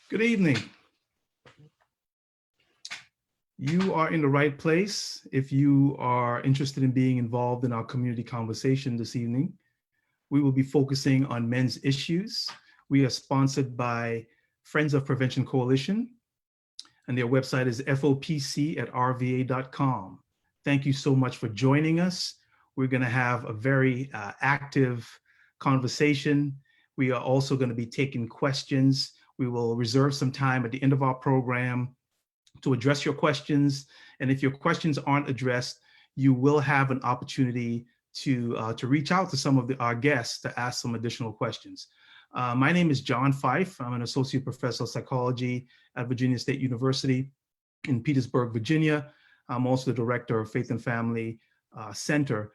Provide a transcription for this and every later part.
Good evening. You are in the right place if you are interested in being involved in our community conversation this evening. We will be focusing on men's issues. We are sponsored by Friends of Prevention Coalition, and their website is fopc@rva.com. Thank you so much for joining us. We're going to have a very active conversation. We are also going to be taking questions. We will reserve some time at the end of our program to address your questions. And if your questions aren't addressed, you will have an opportunity to reach out to some of our guests to ask some additional questions. My name is John Fife. I'm an associate professor of psychology at Virginia State University in Petersburg, Virginia. I'm also the director of Faith and Family Center.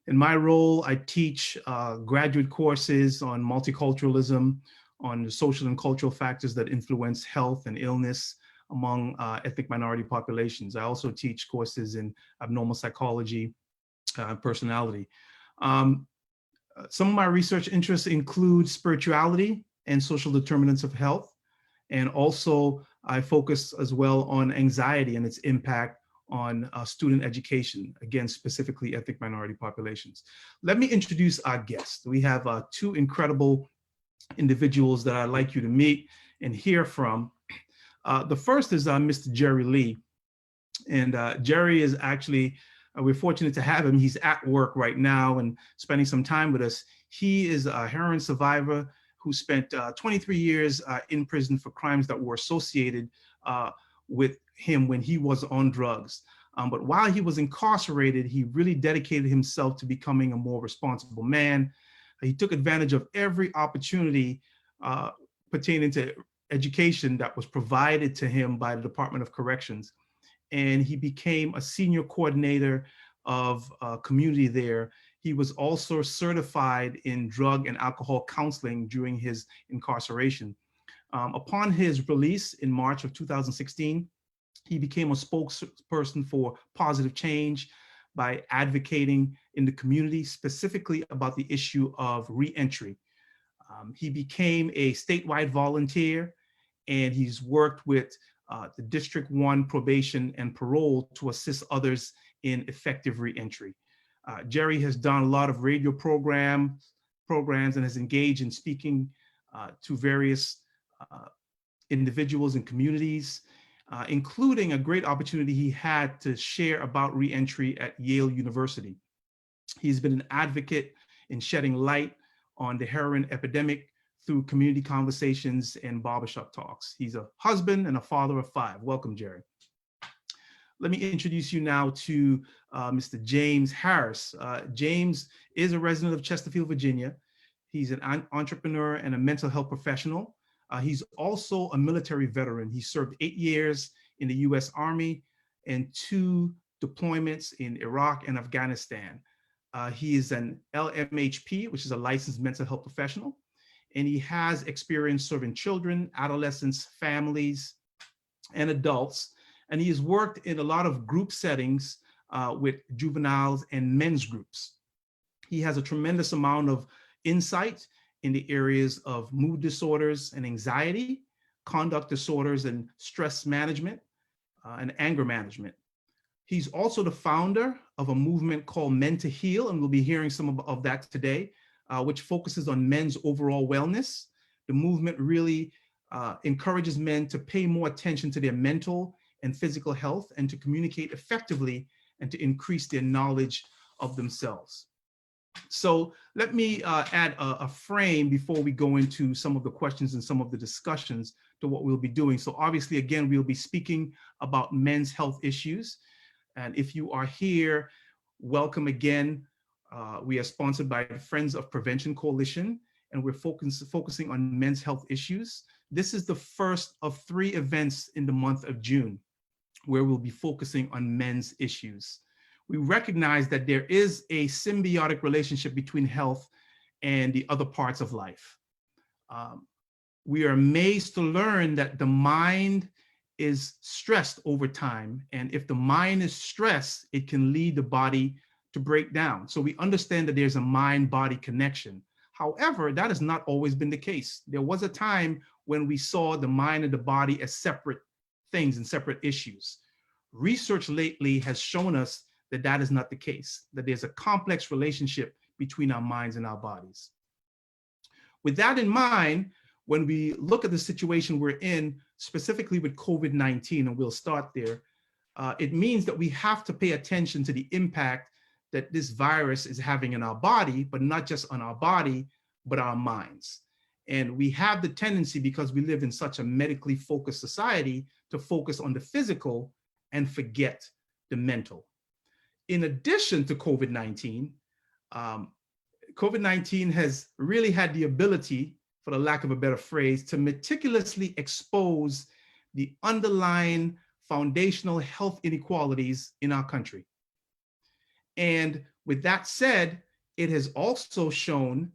In my role, I teach graduate courses on multiculturalism, on the social and cultural factors that influence health and illness among ethnic minority populations. I also teach courses in abnormal psychology, personality. Some of my research interests include spirituality and social determinants of health. And also I focus as well on anxiety and its impact on student education, again, specifically ethnic minority populations. Let me introduce our guests. We have two incredible individuals that I'd like you to meet and hear from. The first is Mr. Jerry Lee. And Jerry is actually, we're fortunate to have him. He's at work right now and spending some time with us. He is a heroin survivor who spent 23 years in prison for crimes that were associated with him when he was on drugs. But while he was incarcerated, he really dedicated himself to becoming a more responsible man. He took advantage of every opportunity pertaining to education that was provided to him by the Department of Corrections. And he became a senior coordinator of community there. He was also certified in drug and alcohol counseling during his incarceration. Upon his release in March of 2016, he became a spokesperson for positive change by advocating in the community, specifically about the issue of reentry. He became a statewide volunteer, and he's worked with the District 1 probation and parole to assist others in effective reentry. Jerry has done a lot of radio programs and has engaged in speaking to various individuals and communities, including a great opportunity he had to share about reentry at Yale University. He's been an advocate in shedding light on the heroin epidemic through community conversations and barbershop talks. He's a husband and a father of 5. Welcome, Jerry. Let me introduce you now to Mr. James Harris. James is a resident of Chesterfield, Virginia. He's an entrepreneur and a mental health professional. He's also a military veteran. He served 8 years in the US Army and 2 deployments in Iraq and Afghanistan. He is an LMHP, which is a licensed mental health professional, and he has experience serving children, adolescents, families, and adults. And he has worked in a lot of group settings with juveniles and men's groups. He has a tremendous amount of insight in the areas of mood disorders and anxiety, conduct disorders and stress management, and anger management. He's also the founder of a movement called Men to Heal, and we'll be hearing some of that today, which focuses on men's overall wellness. The movement really encourages men to pay more attention to their mental and physical health and to communicate effectively and to increase their knowledge of themselves. So let me add a frame before we go into some of the questions and some of the discussions to what we'll be doing. So obviously, again, we'll be speaking about men's health issues. And if you are here, welcome again. We are sponsored by Friends of Prevention Coalition, and we're focusing on men's health issues. This is the first of 3 events in the month of June, where we'll be focusing on men's issues. We recognize that there is a symbiotic relationship between health and the other parts of life. We are amazed to learn that the mind is stressed over time. And if the mind is stressed, it can lead the body to break down. So we understand that there's a mind-body connection. However, that has not always been the case. There was a time when we saw the mind and the body as separate things and separate issues. Research lately has shown us that that is not the case, that there's a complex relationship between our minds and our bodies. With that in mind, when we look at the situation we're in, specifically with COVID-19, and we'll start there, it means that we have to pay attention to the impact that this virus is having in our body, but not just on our body, but our minds. And we have the tendency, because we live in such a medically focused society, to focus on the physical and forget the mental. In addition to COVID-19, COVID-19 has really had the ability, for the lack of a better phrase, to meticulously expose the underlying foundational health inequalities in our country. And with that said, it has also shown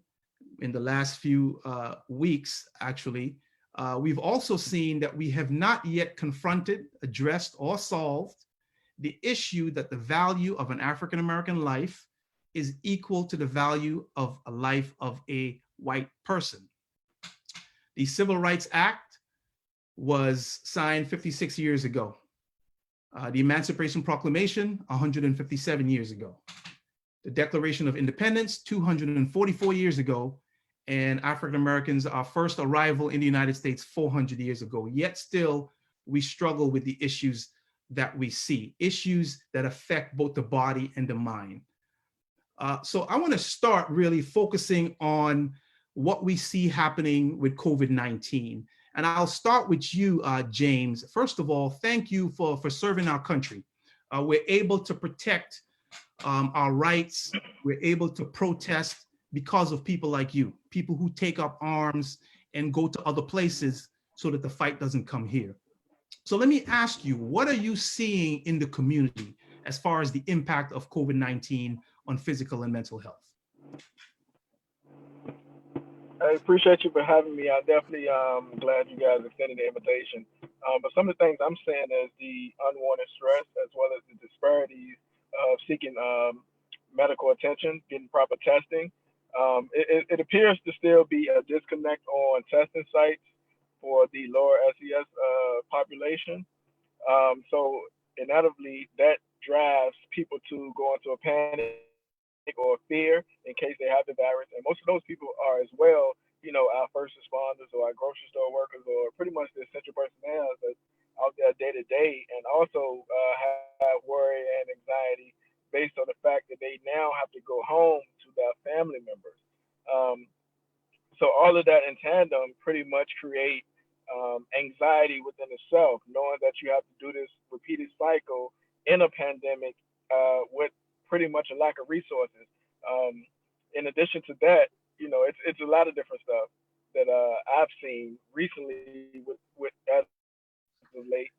in the last few weeks, actually, we've also seen that we have not yet confronted, addressed, or solved the issue that the value of an African-American life is equal to the value of a life of a white person. The Civil Rights Act was signed 56 years ago. The Emancipation Proclamation, 157 years ago. The Declaration of Independence, 244 years ago. And African Americans, our first arrival in the United States 400 years ago. Yet still, we struggle with the issues that we see, issues that affect both the body and the mind. So I want to start really focusing on what we see happening with COVID-19. And I'll start with you, James. First of all, thank you for serving our country. We're able to protect our rights. We're able to protest because of people like you, people who take up arms and go to other places so that the fight doesn't come here. So let me ask you, what are you seeing in the community as far as the impact of COVID-19 on physical and mental health? I appreciate you for having me. I definitely glad you guys extended the invitation. But some of the things I'm seeing is the unwanted stress, as well as the disparities of seeking medical attention, getting proper testing. It appears to still be a disconnect on testing sites for the lower SES population. So inevitably, that drives people to go into a panic or fear in case they have the virus. And most of those people are as well, you know, our first responders or our grocery store workers or pretty much the essential personnel that's out there day to day, and also have worry and anxiety based on the fact that they now have to go home to their family members. So all of that in tandem pretty much create anxiety within itself, knowing that you have to do this repeated cycle in a pandemic with pretty much a lack of resources. In addition to that, you know, it's a lot of different stuff that I've seen recently with as of late.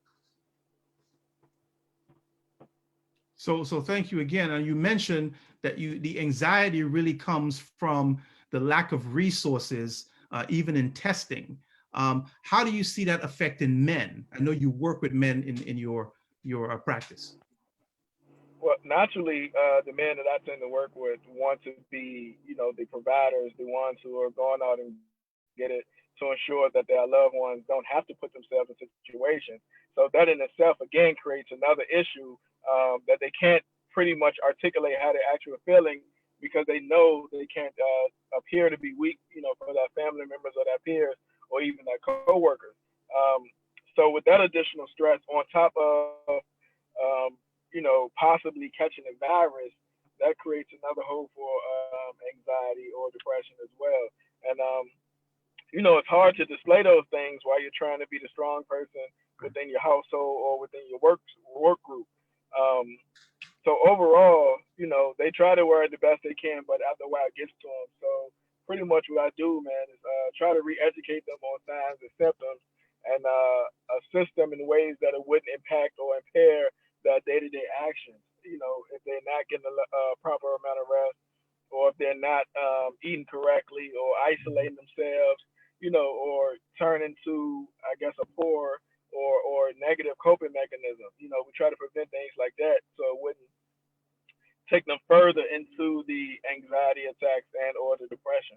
So thank you again. And you mentioned that the anxiety really comes from the lack of resources, even in testing. How do you see that affecting men? I know you work with men in your practice. Well, naturally, the men that I tend to work with want to be, you know, the providers, the ones who are going out and get it to ensure that their loved ones don't have to put themselves in situations. So that in itself, again, creates another issue that they can't pretty much articulate how they're actually feeling because they know they can't appear to be weak, you know, for their family members or their peers or even their coworkers. So with that additional stress on top of you know, possibly catching a virus, that creates another hole for anxiety or depression as well. And you know, it's hard to display those things while you're trying to be the strong person within your household or within your work group. So overall, you know, they try to wear it the best they can, but after a while it gets to them. So pretty much what I do, man, is try to re-educate them on signs and symptoms and assist them in ways that it wouldn't impact or impair their day-to-day actions. You know, if they're not getting a proper amount of rest, or if they're not eating correctly, or isolating themselves, you know, or turn into, I guess, a poor or negative coping mechanism. You know, we try to prevent things like that so it wouldn't take them further into the anxiety attacks and or the depression.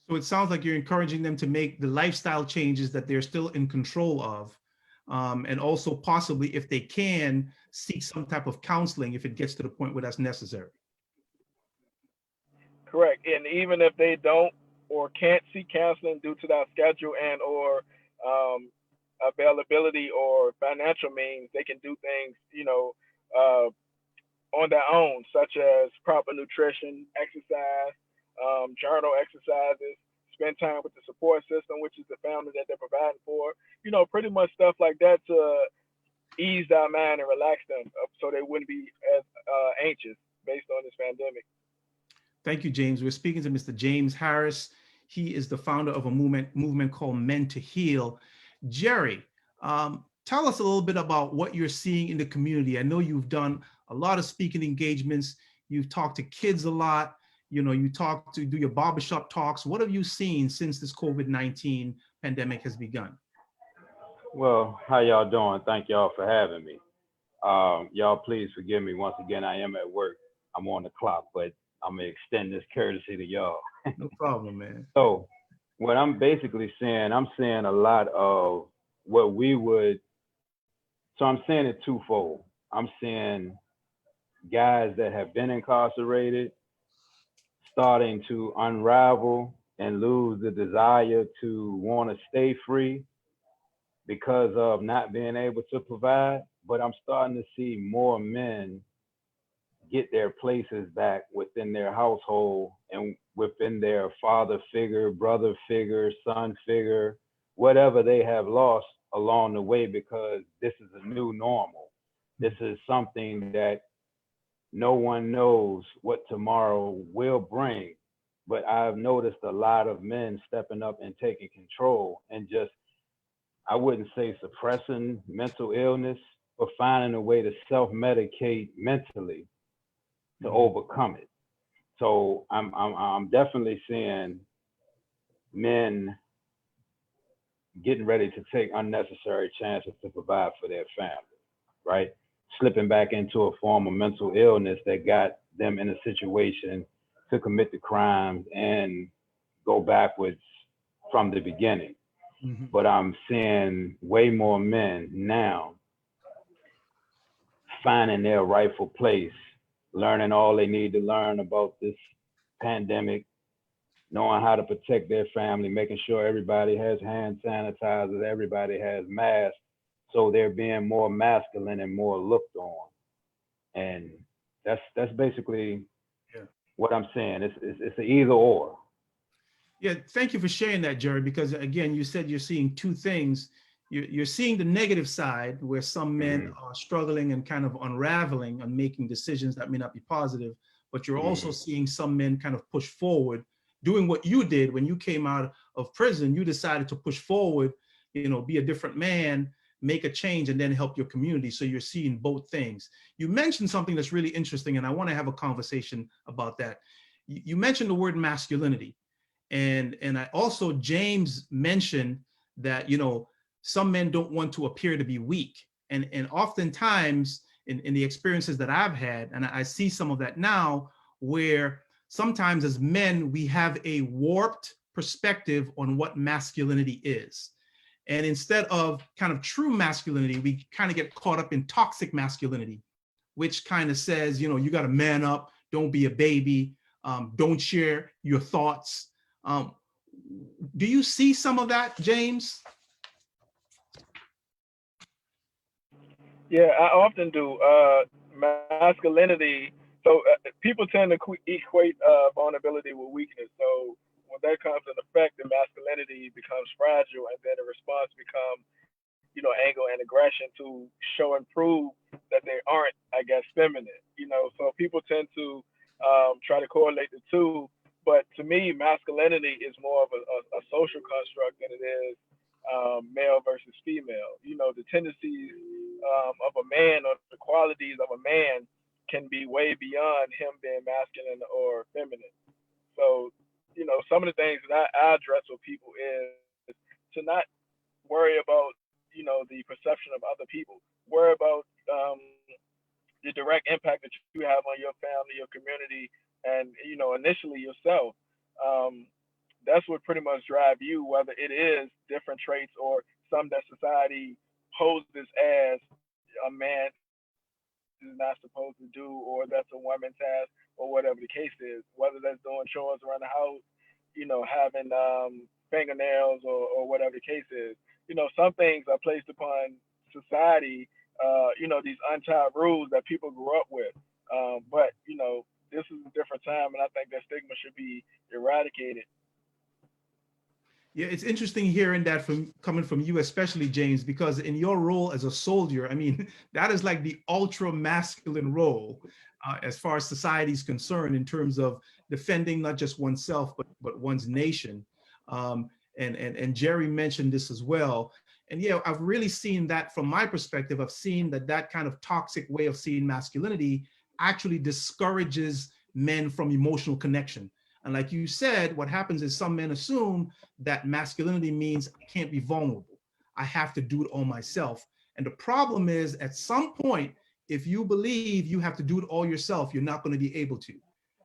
So it sounds like you're encouraging them to make the lifestyle changes that they're still in control of. And also possibly, if they can, seek some type of counseling if it gets to the point where that's necessary. Correct. And even if they don't or can't seek counseling due to that schedule and or um, availability or financial means, they can do things, uh, on their own, such as proper nutrition, exercise, journal exercises, spend time with the support system, which is the family that they're providing for. Pretty much stuff like that to ease their mind and relax them, so they wouldn't be as anxious based on this pandemic. Thank you, James. We're speaking to Mr. James Harris. He is the founder of a movement called Men to Heal. Jerry, tell us a little bit about what you're seeing in the community. I know you've done a lot of speaking engagements. You've talked to kids a lot. You do your barbershop talks. What have you seen since this COVID-19 pandemic has begun? Well, how y'all doing? Thank y'all for having me. Y'all, please forgive me once again. I am at work. I'm on the clock, but I'm gonna extend this courtesy to y'all. No problem, man. So, what I'm basically saying, I'm seeing a lot of what we would. So I'm saying it twofold. I'm seeing guys that have been incarcerated starting to unravel and lose the desire to want to stay free because of not being able to provide. But I'm starting to see more men get their places back within their household and within their father figure, brother figure, son figure, whatever they have lost along the way, because this is a new normal. This is something that no one knows what tomorrow will bring. But I've noticed a lot of men stepping up and taking control and just, I wouldn't say suppressing mental illness, but finding a way to self-medicate mentally to overcome it. So I'm definitely seeing men getting ready to take unnecessary chances to provide for their family, right? Slipping back into a form of mental illness that got them in a situation to commit the crimes and go backwards from the beginning. Mhm. But I'm seeing way more men now finding their rightful place, learning all they need to learn about this pandemic, knowing how to protect their family, making sure everybody has hand sanitizers, everybody has masks, so they're being more masculine and more looked on. And that's basically Yeah. what I'm saying. It's an either or. Yeah, thank you for sharing that, Jerry, because again, you said you're seeing two things. You're seeing the negative side where some men Mm-hmm. are struggling and kind of unraveling and making decisions that may not be positive, but you're also Mm-hmm. seeing some men kind of push forward, doing what you did when you came out of prison. You decided to push forward, be a different man, make a change, and then help your community. So you're seeing both things. You mentioned something that's really interesting, and I want to have a conversation about that. You mentioned the word masculinity. And I also, James mentioned that some men don't want to appear to be weak, and oftentimes in the experiences that I've had, and I see some of that now, where sometimes as men we have a warped perspective on what masculinity is, and instead of kind of true masculinity, we kind of get caught up in toxic masculinity, which kind of says, you got to man up, don't be a baby, don't share your thoughts. um, do you see some of that, James? Yeah, I often do. Masculinity. So people tend to equate vulnerability with weakness. So when that comes in effect, the masculinity becomes fragile, and then the response becomes, anger and aggression to show and prove that they aren't, I guess, feminine. So people tend to try to correlate the two. But to me, masculinity is more of a social construct than it is male versus female. The tendencies of a man or the qualities of a man can be way beyond him being masculine or feminine. So, some of the things that I address with people is to not worry about, the perception of other people. Worry about the direct impact that you have on your family, your community, and initially yourself. Um, that's what pretty much drive you, whether it is different traits or some that society poses as a man is not supposed to do, or that's a woman task, or whatever the case is. Whether that's doing chores around the house, having fingernails, or whatever the case is. Some things are placed upon society. These untied rules that people grew up with. But this is a different time, and I think that stigma should be eradicated. Yeah, it's interesting hearing that from coming from you, especially James, because in your role as a soldier, I mean, that is like the ultra masculine role as far as society is concerned in terms of defending not just oneself but one's nation. And Jerry mentioned this as well. And yeah, I've really seen that from my perspective. I've seen that kind of toxic way of seeing masculinity actually discourages men from emotional connection. And like you said, what happens is some men assume that masculinity means I can't be vulnerable. I have to do it all myself. And the problem is, at some point, if you believe you have to do it all yourself, you're not going to be able to,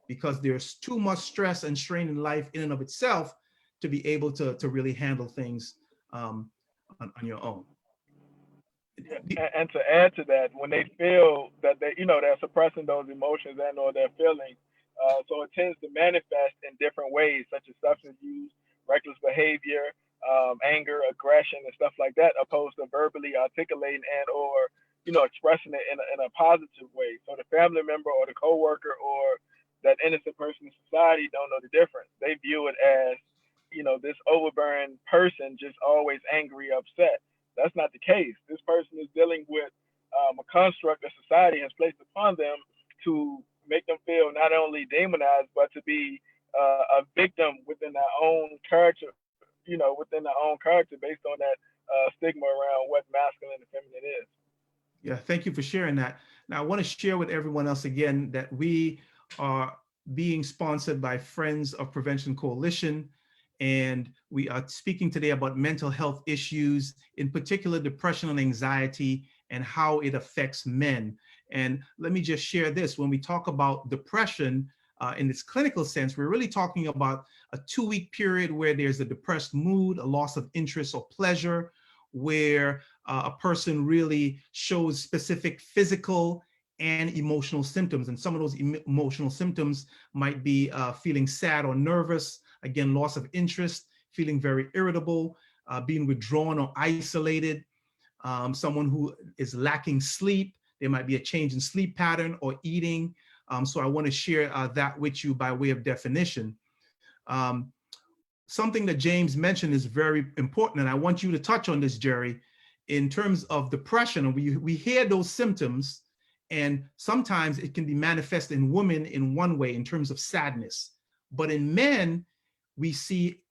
because there's too much stress and strain in life in and of itself to be able to really handle things on your own. Yeah, and to add to that, when they feel that they're suppressing those emotions and/or their feelings, so it tends to manifest in different ways, such as substance use, reckless behavior, anger, aggression, and stuff like that, opposed to verbally articulating and/or expressing it in a positive way. So the family member or the coworker or that innocent person in society don't know the difference. They view it as this overbearing person, just always angry, upset. That's not the case. This person is dealing with a construct that society has placed upon them to make them feel not only demonized, but to be a victim within their own character, based on that stigma around what masculine and feminine is. Yeah, thank you for sharing that. Now, I want to share with everyone else again that we are being sponsored by Friends of Prevention Coalition. And we are speaking today about mental health issues, in particular depression and anxiety, and how it affects men. And let me just share this. When we talk about depression in its clinical sense, we're really talking about a 2-week period where there's a depressed mood, a loss of interest or pleasure, where a person really shows specific physical and emotional symptoms. And some of those emotional symptoms might be feeling sad or nervous, again, loss of interest, feeling very irritable, being withdrawn or isolated, someone who is lacking sleep. There might be a change in sleep pattern or eating. So I want to share that with you by way of definition. Something that James mentioned is very important, and I want you to touch on this, Jerry, in terms of depression. And we hear those symptoms, and sometimes it can be manifest in women in one way in terms of sadness. But in men, we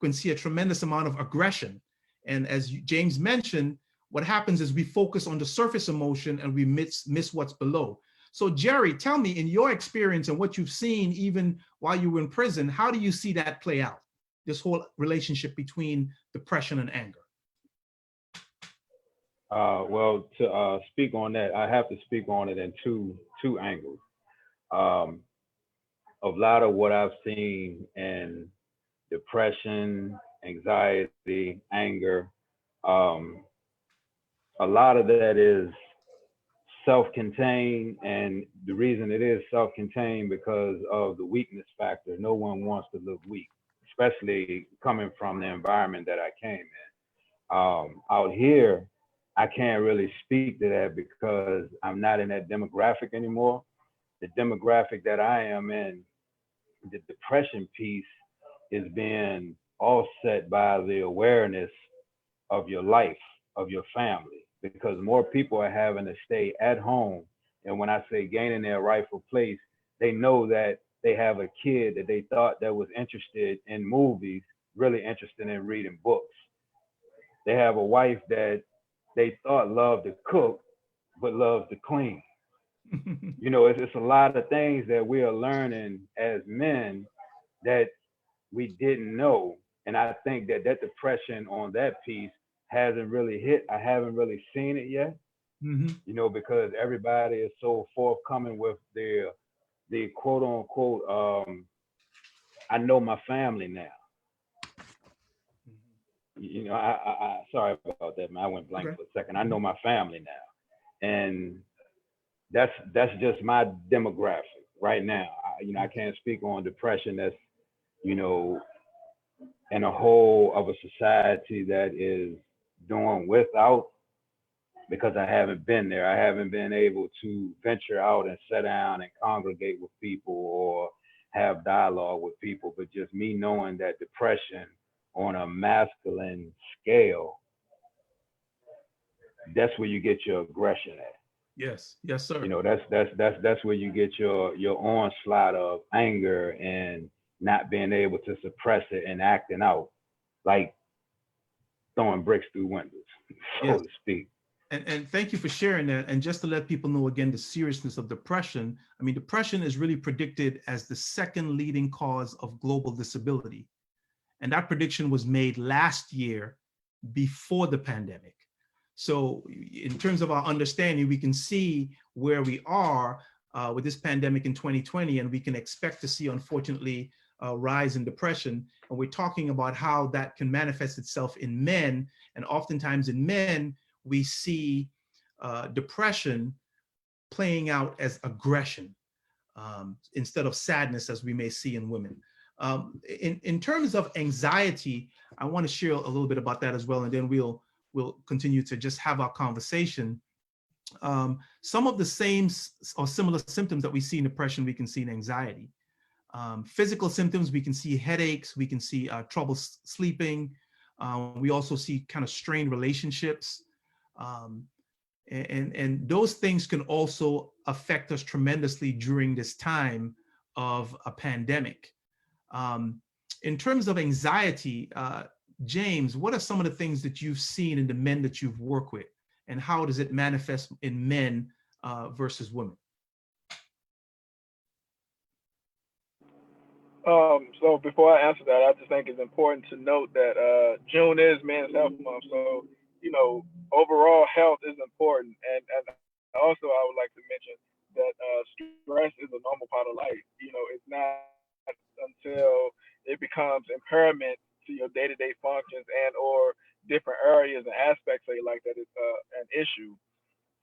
can see a tremendous amount of aggression. And as James mentioned, what happens is we focus on the surface emotion and we miss what's below. So Jerry, tell me, in your experience and what you've seen even while you were in prison, how do you see that play out, this whole relationship between depression and anger? Well, to speak on that, I have to speak on it in two angles. A lot of what I've seen in depression, anxiety, anger, a lot of that is self-contained, and the reason it is self-contained because of the weakness factor. No one wants to look weak, especially coming from the environment that I came in. Out here, I can't really speak to that because I'm not in that demographic anymore. The demographic that I am in, the depression piece, is being offset by the awareness of your life, of your family, because more people are having to stay at home. And when I say gaining their rightful place, they know that they have a kid that they thought that was interested in movies, really interested in reading books. They have a wife that they thought loved to cook, but loves to clean. It's a lot of things that we are learning as men that we didn't know. And I think that depression on that piece hasn't really hit. I haven't really seen it yet, because everybody is so forthcoming with the quote unquote, I know my family now. you know, I sorry about that, man. I went blank Okay. for a second. I know my family now, and that's just my demographic right now. You know, I can't speak on depression. That's, you know, in a whole of a society that is doing without, because I haven't been there. I haven't been able to venture out and sit down and congregate with people or have dialogue with people. But just me knowing that depression on a masculine scale, that's where you get your aggression at. Yes. Yes, sir. You know, that's where you get your onslaught of anger and not being able to suppress it and acting out, like throwing bricks through windows, so Yes. to speak. And thank you for sharing that. And just to let people know again, the seriousness of depression. I mean, depression is really predicted as the second leading cause of global disability. And that prediction was made last year before the pandemic. So in terms of our understanding, we can see where we are with this pandemic in 2020, and we can expect to see, unfortunately, a rise in depression. And we're talking about how that can manifest itself in men. And oftentimes in men, we see depression playing out as aggression instead of sadness, as we may see in women. In terms of anxiety, I want to share a little bit about that as well, and then we'll continue to just have our conversation. Some of the same or similar symptoms that we see in depression, we can see in anxiety. Physical symptoms, we can see headaches, we can see trouble sleeping. We also see kind of strained relationships. And those things can also affect us tremendously during this time of a pandemic. In terms of anxiety, James, what are some of the things that you've seen in the men that you've worked with, and how does it manifest in men versus women? So before I answer that, I just think it's important to note that June is Men's Health Month. So, you know, overall health is important. And also, I would like to mention that stress is a normal part of life. You know, it's not until it becomes impairment to your day-to-day functions and or different areas and aspects of your life that it's an issue.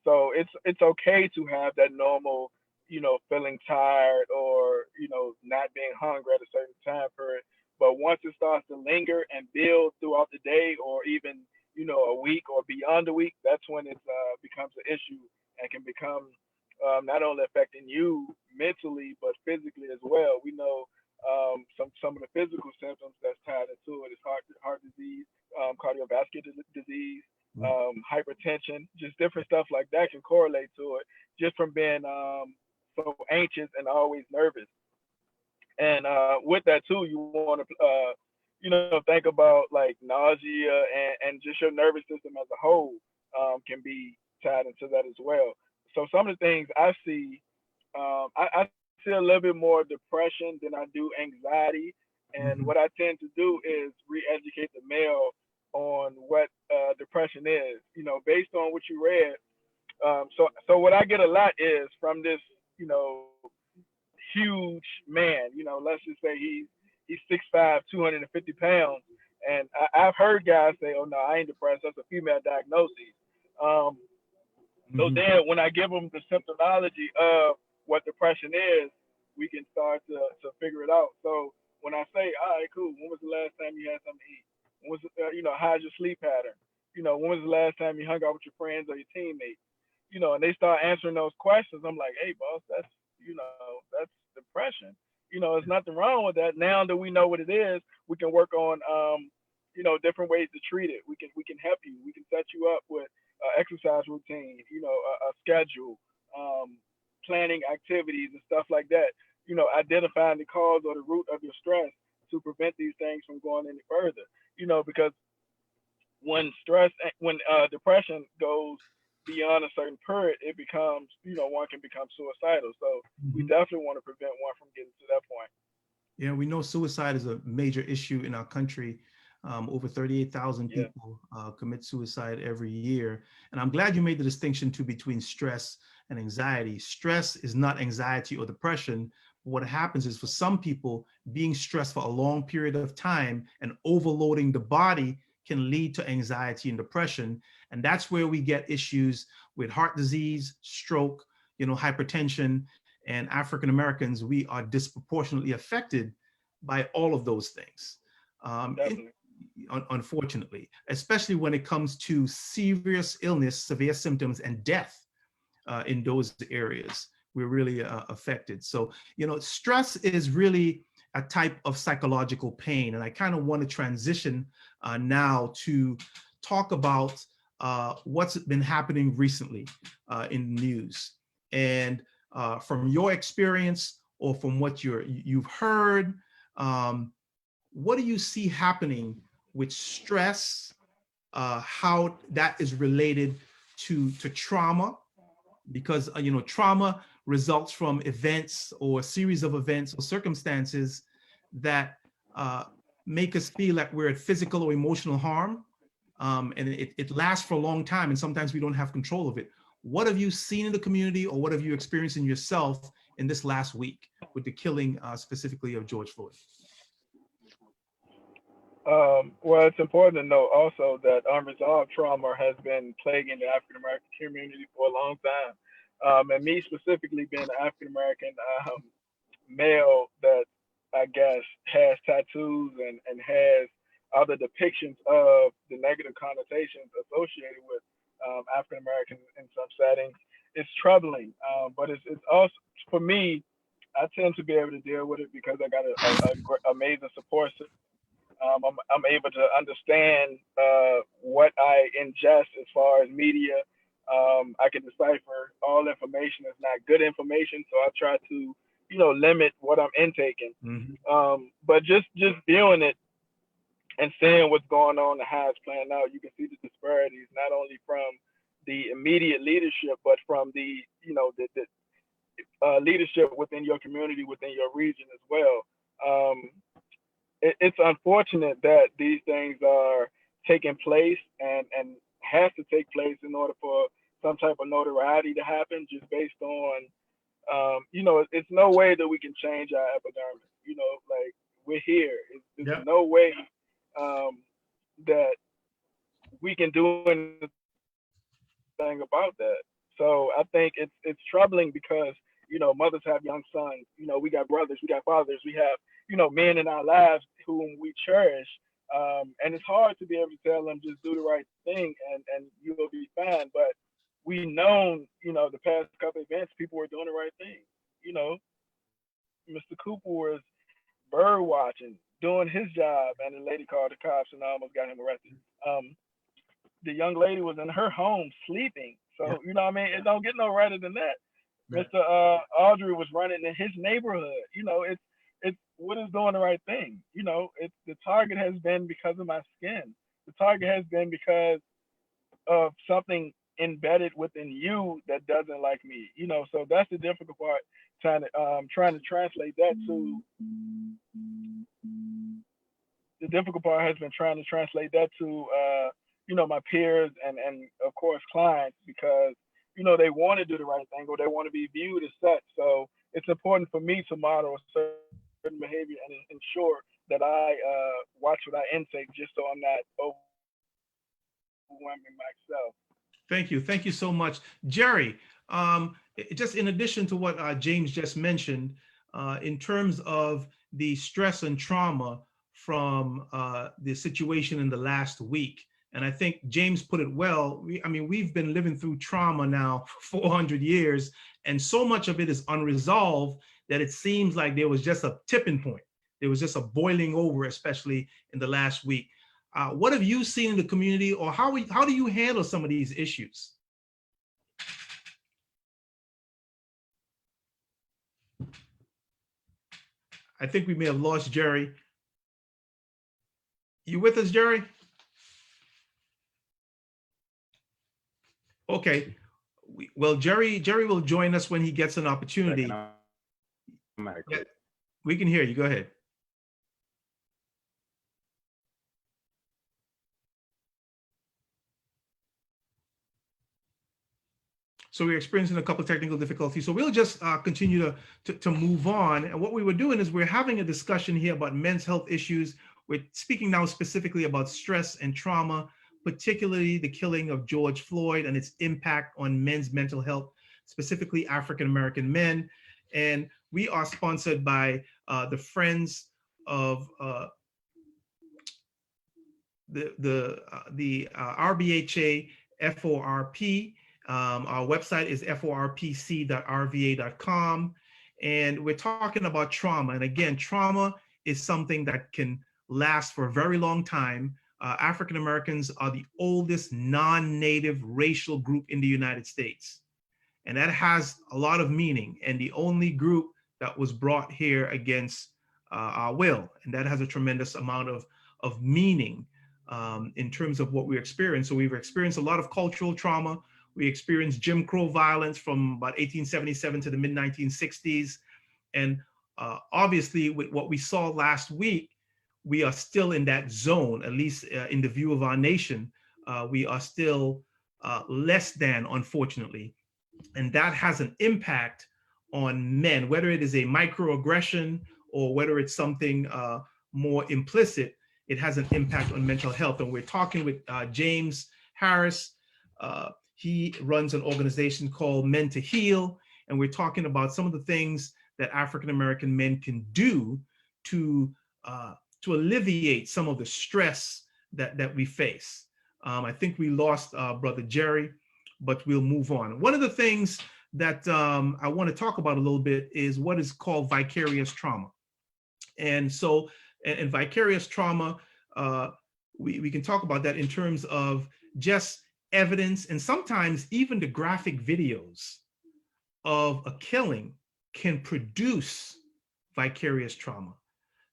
So it's okay to have that normal, you know, feeling tired or, you know, not being hungry at a certain time period. But once it starts to linger and build throughout the day or even, you know, a week or beyond a week, that's when it becomes an issue and can become not only affecting you mentally but physically as well. We know some of the physical symptoms that's tied into it is heart disease, cardiovascular disease, hypertension, just different stuff like that can correlate to it just from being so anxious and always nervous. And with that too, you want to you know, think about like nausea and just your nervous system as a whole can be tied into that as well. So some of the things I see, I see a little bit more depression than I do anxiety. And what I tend to do is re-educate the male on what depression is, you know, based on what you read. So what I get a lot is from this, you know, huge man. You know, let's just say he's 6'5", 250 pounds, and I've heard guys say, "Oh no, I ain't depressed. That's a female diagnosis." So then, when I give them the symptomology of what depression is, we can start to figure it out. So when I say, "All right, cool. When was the last time you had something to eat? When was you know, how's your sleep pattern? You know, when was the last time you hung out with your friends or your teammates?" You know, and they start answering those questions. I'm like, "Hey, boss, that's, you know, that's depression. You know, there's nothing wrong with that. Now that we know what it is, we can work on you know, different ways to treat it. We can help you. We can set you up with exercise routine, you know, a schedule, planning activities and stuff like that. You know, identifying the cause or the root of your stress to prevent these things from going any further. You know, because when depression goes beyond a certain period, it becomes, you know, one can become suicidal. So we definitely want to prevent one from getting to that point. Yeah, we know suicide is a major issue in our country. Over 38,000 people commit suicide every year. And I'm glad you made the distinction too between stress and anxiety. Stress is not anxiety or depression. What happens is for some people, being stressed for a long period of time and overloading the body can lead to anxiety and depression. And that's where we get issues with heart disease, stroke, hypertension. And African Americans, we are disproportionately affected by all of those things. Unfortunately, especially when it comes to serious illness, severe symptoms, and death in those areas, we're really affected. So, stress is really a type of psychological pain. And I kind of want to transition now to talk about what's been happening recently in the news. And from your experience or from what you've heard, what do you see happening with stress, how that is related to trauma? Because, trauma results from events or a series of events or circumstances that make us feel like we're at physical or emotional harm. And it lasts for a long time, and sometimes we don't have control of it. What have you seen in the community, or what have you experienced in yourself in this last week with the killing specifically of George Floyd? Well, it's important to note also that unresolved trauma has been plaguing the African American community for a long time. And me specifically being an African American male that I guess has tattoos and has other depictions of the negative connotations associated with African Americans in some settings, it's troubling. But it's also, for me, I tend to be able to deal with it because I got a amazing support system. I'm able to understand what I ingest as far as media. I can decipher all information is not good information, so I try to, limit what I'm intaking. Mm-hmm. But just viewing it and seeing what's going on and how it's playing out, you can see the disparities not only from the immediate leadership, but from the leadership within your community, within your region as well. It's unfortunate that these things are taking place and has to take place in order for some type of notoriety to happen, just based on, it's no way that we can change our epidermis. Like, we're here. There's no way that we can do anything about that. So I think it's troubling because, mothers have young sons. We got brothers, we got fathers, we have, men in our lives whom we cherish. And it's hard to be able to tell them just do the right thing and you will be fine. But we known, the past couple of events, people were doing the right thing. Mr. Cooper was bird watching, doing his job, and the lady called the cops and almost got him arrested. The young lady was in her home sleeping. So, you know what I mean? It don't get no righter than that. Right. Mr. Audrey was running in his neighborhood. It's what is doing the right thing. It's the target has been because of my skin. The target has been because of something embedded within you that doesn't like me. So that's the difficult part. Trying to translate that to the difficult part has been trying to translate that to my peers and of course clients, because they want to do the right thing or they want to be viewed as such. So it's important for me to model a certain behavior and ensure that I watch what I intake, just so I'm not overwhelming myself. Thank you so much, Jerry. Just in addition to what James just mentioned, in terms of the stress and trauma from the situation in the last week, and I think James put it well. We've been living through trauma now for 400 years, and so much of it is unresolved that it seems like there was just a tipping point. There was just a boiling over, especially in the last week. What have you seen in the community, or how do you handle some of these issues? I think we may have lost Jerry. You with us, Jerry? Okay. Well, Jerry will join us when he gets an opportunity. Yeah, we can hear you. Go ahead. So we're experiencing a couple of technical difficulties. So we'll just continue to move on. And what we were doing is we're having a discussion here about men's health issues we're speaking now specifically about stress and trauma, particularly the killing of George Floyd and its impact on men's mental health, specifically African-American men. And we are sponsored by the Friends of the RBHA FORP. Our website is forpc.rva.com. And we're talking about trauma. And again, trauma is something that can last for a very long time. African Americans are the oldest non-native racial group in the United States. And that has a lot of meaning, and the only group that was brought here against our will. And that has a tremendous amount of meaning in terms of what we experience. So we've experienced a lot of cultural trauma. We experienced Jim Crow violence from about 1877 to the mid 1960s. And obviously with what we saw last week, we are still in that zone, at least in the view of our nation. We are still less than, unfortunately. And that has an impact on men, whether it is a microaggression or whether it's something more implicit. It has an impact on mental health. And we're talking with James Harris. He runs an organization called Men to Heal. And we're talking about some of the things that African-American men can do to alleviate some of the stress that we face. I think we lost Brother Jerry, but we'll move on. One of the things that I want to talk about a little bit is what is called vicarious trauma. And so, and vicarious trauma, we can talk about that in terms of just evidence, and sometimes even the graphic videos of a killing can produce vicarious trauma.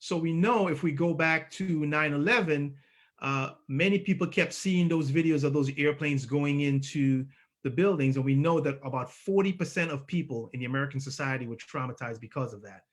So we know if we go back to 9/11, many people kept seeing those videos of those airplanes going into the buildings. And we know that about 40% of people in the American society were traumatized because of that.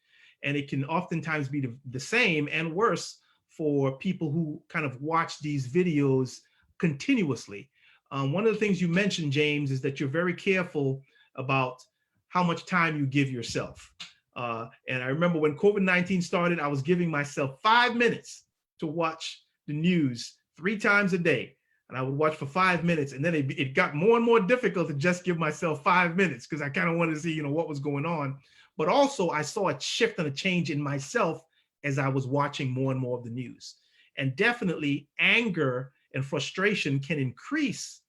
And it can oftentimes be the same and worse for people who kind of watch these videos continuously. One of the things you mentioned, James, is that you're very careful about how much time you give yourself. And I remember when COVID-19 started, I was giving myself 5 minutes to watch the news 3 times a day. And I would watch for 5 minutes. And then it got more and more difficult to just give myself 5 minutes because I kind of wanted to see, what was going on. But also I saw a shift and a change in myself as I was watching more and more of the news. And definitely anger and frustration can increase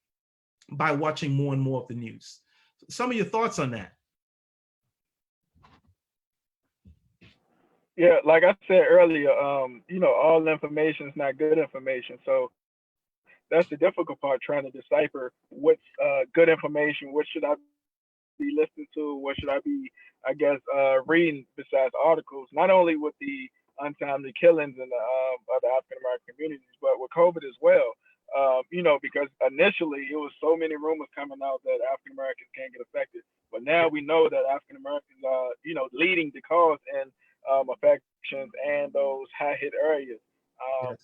by watching more and more of the news. Some of your thoughts on that? Yeah, like I said earlier, all information is not good information. So that's the difficult part, trying to decipher what's good information, what should I be listening to, what should I be, reading besides articles, not only with the untimely killings in the other African American communities, but with COVID as well. Because initially it was so many rumors coming out that African Americans can't get affected, but now we know that African Americans are, leading the cause in affections and those high hit areas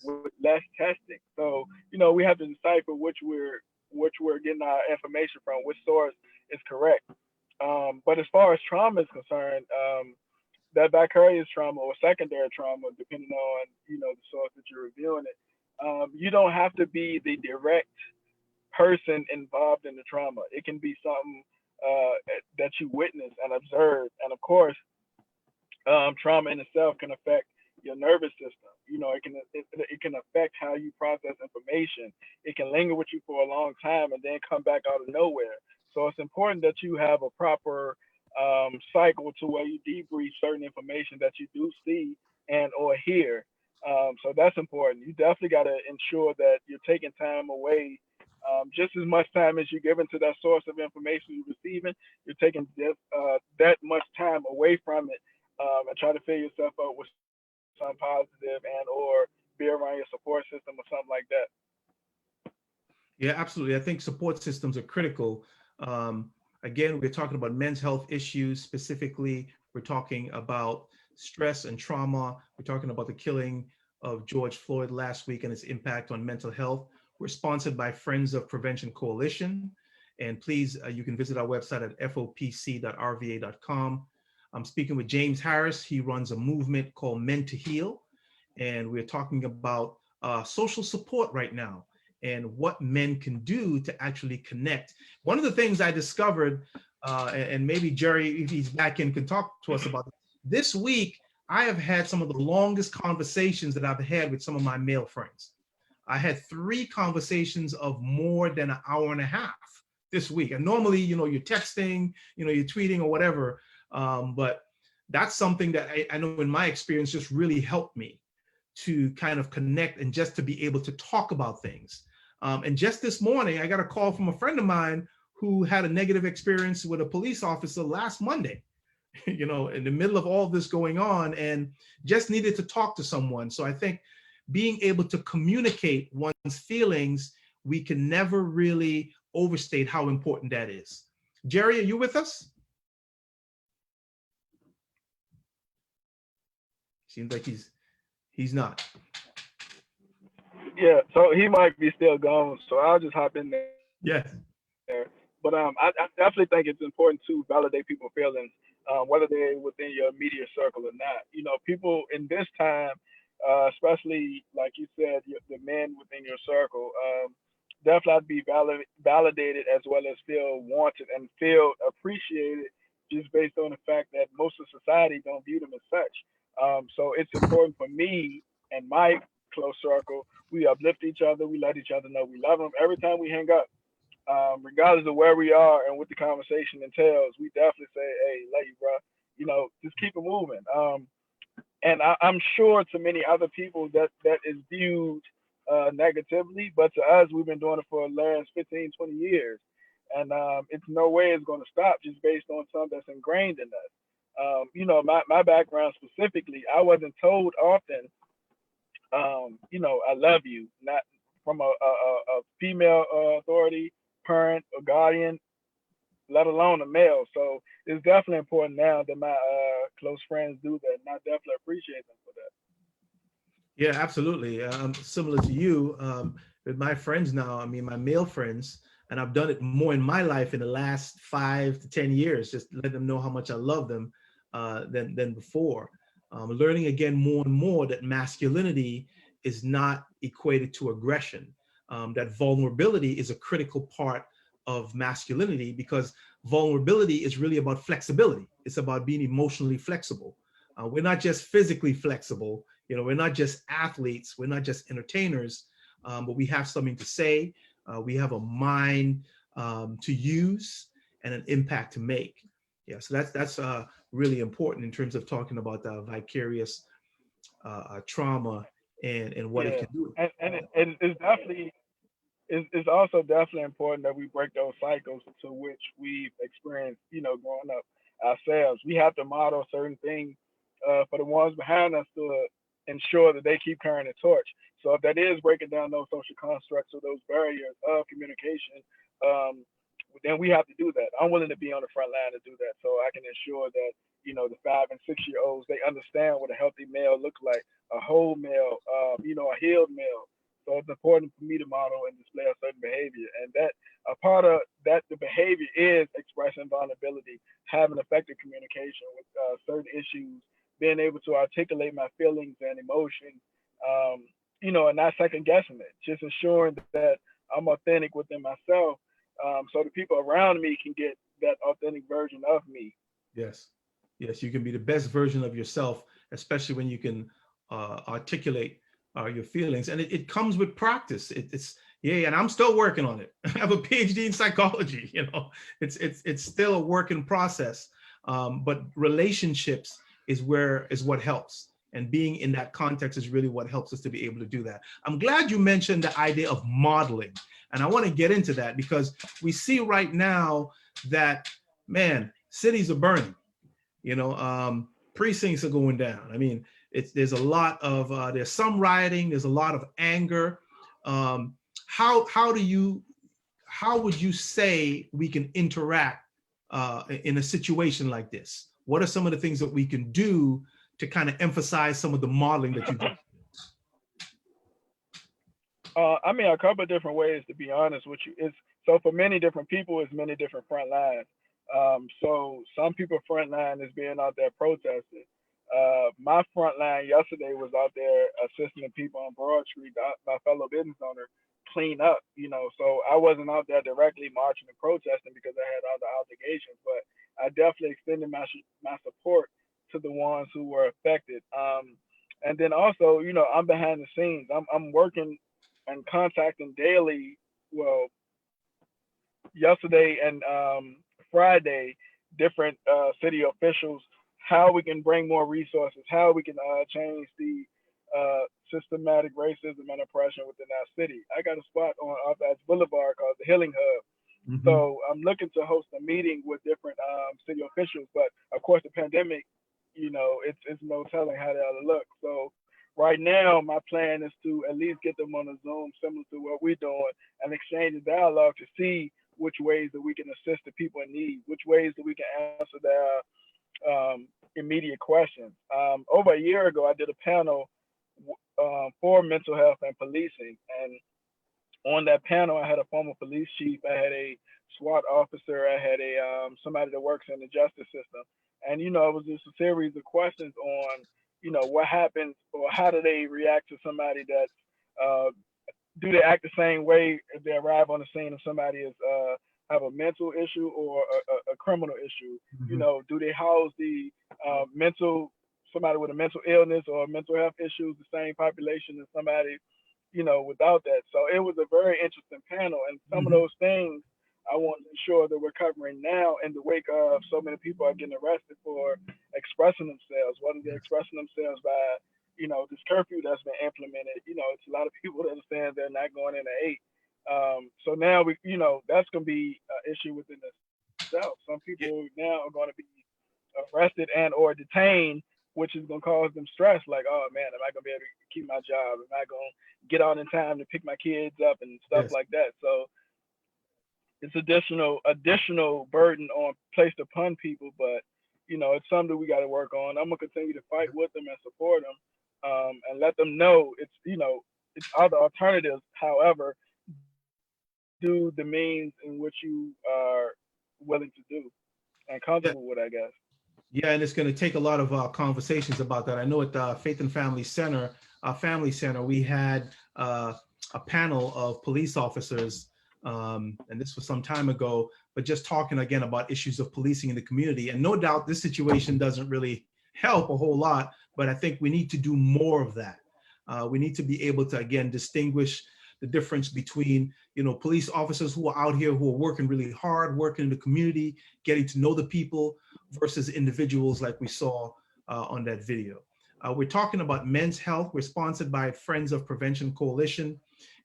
with less testing. So we have to decipher which we're getting our information from, which source is correct. But as far as trauma is concerned, that vicarious trauma or secondary trauma, depending on the source that you're reviewing it, you don't have to be the direct person involved in the trauma. It can be something that you witness and observe, and of course, trauma in itself can affect your nervous system. It can affect how you process information. It can linger with you for a long time and then come back out of nowhere. So it's important that you have a proper cycle to where you debrief certain information that you do see and or hear. So that's important. You definitely got to ensure that you're taking time away, just as much time as you're giving to that source of information you're receiving. You're taking that much time away from it, and try to fill yourself up with something positive and or be around your support system or something like that. Yeah, absolutely. I think support systems are critical. Again, we're talking about men's health issues. Specifically, we're talking about stress and trauma. We're talking about the killing of George Floyd last week and its impact on mental health. We're sponsored by Friends of Prevention Coalition. And please, you can visit our website at fopc.rva.com. I'm speaking with James Harris. He runs a movement called Men to Heal. and we're talking about social support right now and what men can do to actually connect. One of the things I discovered, and maybe Jerry, if he's back in, can talk to us about this week. I have had some of the longest conversations that I've had with some of my male friends. I had 3 conversations of more than an hour and a half this week. And normally, you're texting, you're tweeting or whatever. But that's something that I know in my experience just really helped me to kind of connect and just to be able to talk about things. And just this morning, I got a call from a friend of mine who had a negative experience with a police officer last Monday, in the middle of all this going on, and just needed to talk to someone. So I think being able to communicate one's feelings, we can never really overstate how important that is. Jerry, are you with us? Seems like he's not. Yeah, so he might be still gone, so I'll just hop in there. Yes. But I definitely think it's important to validate people's feelings, whether they're within your immediate circle or not. People in this time, especially like you said, the men within your circle, definitely have to be validated as well as feel wanted and feel appreciated, just based on the fact that most of society don't view them as such. So it's important for me and my close circle. We uplift each other. We let each other know we love them every time we hang up. Regardless of where we are and what the conversation entails, we definitely say, "Hey, love you, bro. Just keep it moving." And I'm sure to many other people that is viewed negatively, but to us, we've been doing it for the last 15, 20 years, and it's no way it's going to stop just based on something that's ingrained in us. My background specifically, I wasn't told often, I love you, not from a female authority, parent, or guardian, let alone a male. So it's definitely important now that my close friends do that, and I definitely appreciate them for that. Yeah, absolutely. Similar to you, with my friends now, I mean, my male friends, and I've done it more in my life in the last 5 to 10 years, just to let them know how much I love them than before. Learning again more and more that masculinity is not equated to aggression, that vulnerability is a critical part of masculinity, because vulnerability is really about flexibility. It's about being emotionally flexible. We're not just physically flexible. We're not just athletes. We're not just entertainers, but we have something to say. We have a mind to use and an impact to make. Yeah, so that's really important in terms of talking about the vicarious trauma and what it Yeah, can do. it's definitely it's also definitely important that we break those cycles to which we've experienced, growing up ourselves. We have to model certain things for the ones behind us to ensure that they keep carrying the torch. So if that is breaking down those social constructs or those barriers of communication, um, then we have to do that. I'm willing to be on the front line to do that, so I can ensure that the 5 and 6 year olds, they understand what a healthy male looks like, a whole male, a healed male. So it's important for me to model and display a certain behavior, and that a part of that the behavior is expressing vulnerability, having effective communication with certain issues, being able to articulate my feelings and emotions, and not second guessing it, just ensuring that I'm authentic within myself, so the people around me can get that authentic version of me. Yes, yes, you can be the best version of yourself, especially when you can articulate your feelings, and it comes with practice. It's yeah, and I'm still working on it. I have a PhD in psychology. It's still a work in process. But relationships is what helps, and being in that context is really what helps us to be able to do that. I'm glad you mentioned the idea of modeling, and I want to get into that because we see right now that, man, cities are burning. Precincts are going down. I mean, there's a lot of there's some rioting. There's a lot of anger. How would you say we can interact in a situation like this? What are some of the things that we can do to kind of emphasize some of the modeling that you do? A couple of different ways, to be honest with you. It's so for many different people, it's many different front lines. So some people front line is being out there protesting. My front line yesterday was out there assisting the people on Broad Street, my fellow business owner, clean up. So I wasn't out there directly marching and protesting because I had other obligations, but I definitely extended my support to the ones who were affected. And then also, I'm behind the scenes. I'm working and contacting daily. Well, yesterday and Friday, different city officials, how we can bring more resources, how we can change the systematic racism and oppression within our city. I got a spot on Arthur Boulevard called the Healing Hub. So I'm looking to host a meeting with different city officials, but of course the pandemic, it's no telling how that'll look. So right now, my plan is to at least get them on a Zoom similar to what we're doing and exchange a dialogue to see which ways that we can assist the people in need, which ways that we can answer their immediate questions. Over a year ago, I did a panel for mental health and policing, and on that panel, I had a former police chief, I had a SWAT officer, I had a somebody that works in the justice system, and it was just a series of questions on what happens or how do they react to somebody that do they act the same way if they arrive on the scene if somebody is have a mental issue or a criminal issue? Do they house the somebody with a mental illness or mental health issues the same population as somebody without that? So it was a very interesting panel, and some of those things I want to ensure that we're covering now in the wake of so many people are getting arrested for expressing themselves. Whether they're expressing themselves by this curfew that's been implemented, it's a lot of people that understand they're not going in at 8. So now that's going to be an issue within itself. Some people now are going to be arrested and or detained, which is going to cause them stress. Like, oh man, am I going to be able to keep my job? Am I going to get out in time to pick my kids up and stuff like that? So it's additional burden placed upon people, but it's something we got to work on. I'm gonna continue to fight with them and support them, and let them know it's other alternatives. However, do the means in which you are willing to do and comfortable with, I guess. Yeah, and it's going to take a lot of conversations about that. I know at the Faith and Family Center, we had a panel of police officers, and this was some time ago, but just talking again about issues of policing in the community. And no doubt this situation doesn't really help a whole lot, but I think we need to do more of that. We need to be able to, again, distinguish the difference between, police officers who are out here, who are working really hard, working in the community, getting to know the people, versus individuals like we saw on that video. We're talking about men's health. We're sponsored by Friends of Prevention Coalition,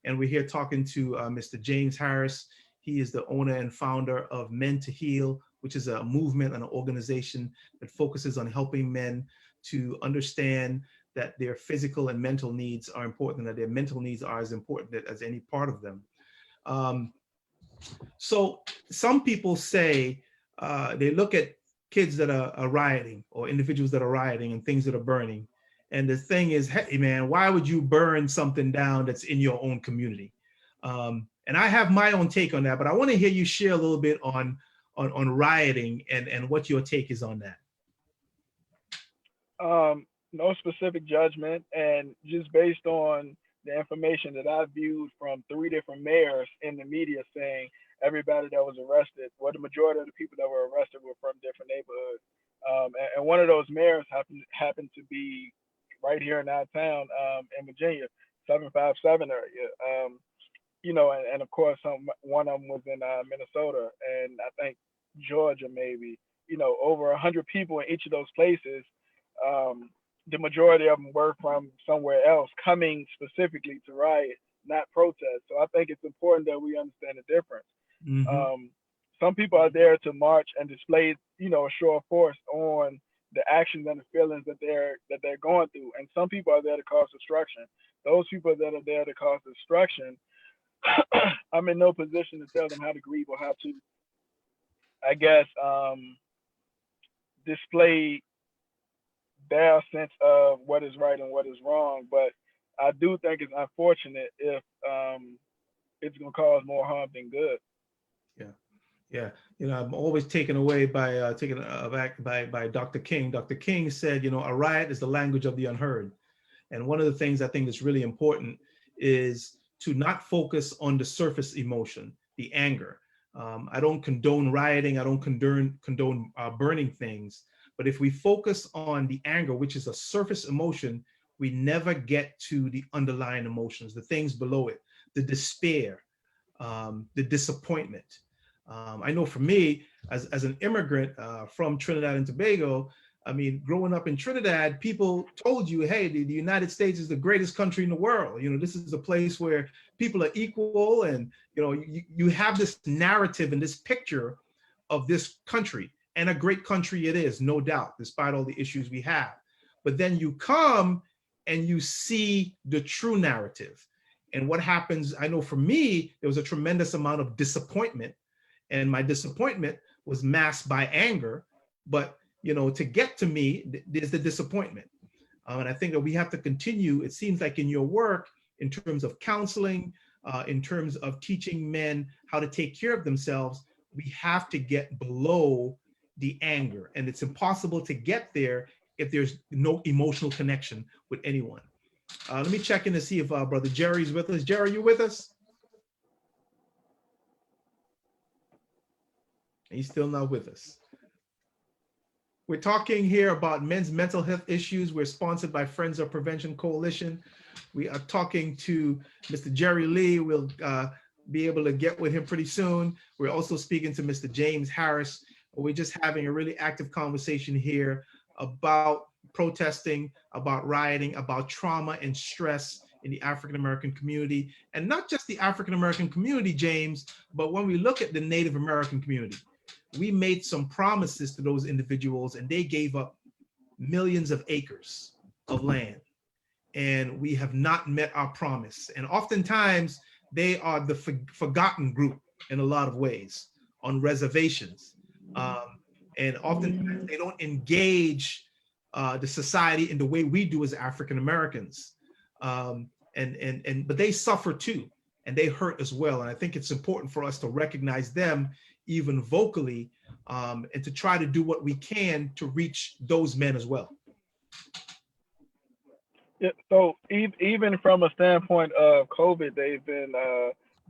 and we're here talking to Mr. James Harris. He is the owner and founder of Men to Heal, which is a movement and an organization that focuses on helping men to understand that their physical and mental needs are important, that their mental needs are as important as any part of them. So some people say, they look at kids that are rioting or individuals that are rioting and things that are burning. And the thing is, hey man, why would you burn something down that's in your own community? And I have my own take on that, but I want to hear you share a little bit on rioting and what your take is on that. No specific judgment, and just based on the information that I viewed from 3 different mayors in the media saying everybody that was arrested, well, the majority of the people that were arrested were from different neighborhoods. And one of those mayors happened to be right here in our town in Virginia, 757 area. And of course, one of them was in Minnesota, and I think Georgia maybe. Over 100 people in each of those places. The majority of them were from somewhere else, coming specifically to riot, not protest. So I think it's important that we understand the difference. Some people are there to march and display, a show of force on the actions and the feelings that they're going through. And some people are there to cause destruction. Those people that are there to cause destruction, I'm in no position to tell them how to grieve or how to, I guess, display their sense of what is right and what is wrong. But I do think it's unfortunate if it's going to cause more harm than good. Yeah, I'm always taken away by taken aback by Dr. King. Dr. King said, a riot is the language of the unheard. And one of the things I think that's really important is to not focus on the surface emotion, the anger. I don't condone rioting. I don't condone burning things. But if we focus on the anger, which is a surface emotion, we never get to the underlying emotions, the things below it, the despair, the disappointment. I know for me, as an immigrant from Trinidad and Tobago, I mean, growing up in Trinidad, people told you, hey, the United States is the greatest country in the world. This is a place where people are equal, and you have this narrative and this picture of this country, and a great country it is, no doubt, despite all the issues we have. But then you come and you see the true narrative. And what happens, I know for me, there was a tremendous amount of disappointment, and my disappointment was masked by anger. But to get to me, there's the disappointment. And I think that we have to continue, it seems like in your work, in terms of counseling, in terms of teaching men how to take care of themselves, we have to get below the anger. And it's impossible to get there if there's no emotional connection with anyone. Let me check in to see if Brother Jerry's with us. Jerry, you with us? He's still not with us. We're talking here about men's mental health issues. We're sponsored by Friends of Prevention Coalition. We are talking to Mr. Jerry Lee. We'll be able to get with him pretty soon. We're also speaking to Mr. James Harris. We're just having a really active conversation here about protesting, about rioting, about trauma and stress in the African-American community. And not just the African-American community, James, but when we look at the Native American community, we made some promises to those individuals, and they gave up millions of acres of land, and we have not met our promise. And oftentimes they are the forgotten group in a lot of ways on reservations. And oftentimes they don't engage the society in the way we do as African Americans. But they suffer too, and they hurt as well. And I think it's important for us to recognize them even vocally, and to try to do what we can to reach those men as well. Yeah, so even from a standpoint of COVID, they've been